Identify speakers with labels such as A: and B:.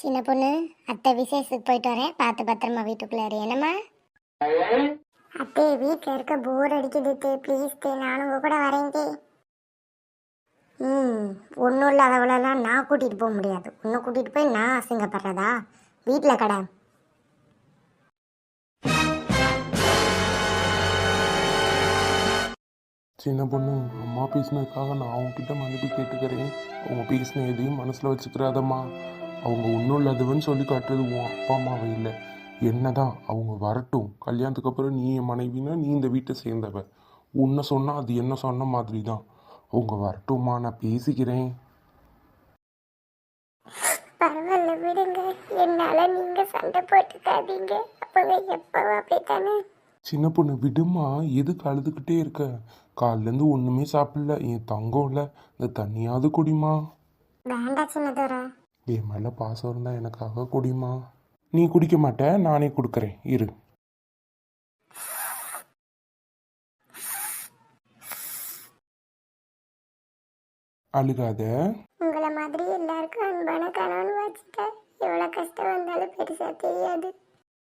A: சின்ன பொண்ணு, அத்தை விசேஷத்துக்கு போயிட்டு வரேன், பார்த்து பத்திரமா வீட்டுக்குள்ள இரு. என்னம்மா? அத்தே, வீட்டில் இருக்க போர் அடிக்குது தே, ப்ளீஸ் தே, நானும் உங்க கூட வரேன் தே. ஒன்றும் இல்லாத அளவுலலாம் நான் கூட்டிகிட்டு போக முடியாது. உன்னை கூட்டிகிட்டு போய் நான் அசிங்கப்படுறதா? வீட்டில் கடை.
B: சின்ன பொண்ணு, அம்மா பேசினதுக்காக நான் அவங்ககிட்ட மன்னிப்பு கேட்டுக்கிறேன். அவங்க பேசின எதையும் மனசில் வச்சுக்கிறாதம்மா. அவங்க ஒன்றும் இல்லாதவன்னு சொல்லி காட்டுறது உன் அப்பா அம்மாவை இல்லை, என்னதான். அவங்க வரட்டும். கல்யாணத்துக்கு அப்புறம் நீ என் மனைவினா நீ இந்த வீட்டை சேர்ந்தவ. உன்னை சொன்னால் அது என்ன சொன்ன மாதிரி தான். அவங்க வரட்டும்மா, நான் பேசிக்கிறேன்.
A: பரவாயில்ல விடுங்க, என்னால நீங்க சண்டை போட்டுக்காதீங்க. அப்பவே எப்பவும் அப்படித்தானே.
B: சின்ன பொண்ணு விடுமா, எதுக்கு அழுதுகிட்டே இருக்க? காலிலேருந்து ஒன்றுமே சாப்பிடல, என் தங்கம் இல்லை. இந்த தண்ணியாவது குடிமா.
A: வேண்டாம் சின்னதோர.
B: என் மேலே பாசம் இருந்தால் எனக்காக குடிமா. நீ குடிக்க மாட்ட, நானே கொடுக்குறேன் இரு. அழுகாத.
A: உங்களை மாதிரி எல்லாருக்கும் அன்பான கணவன் வச்சுட்டா எவ்வளவு கஷ்டம் வந்தாலும் பெருசா தெரியாது.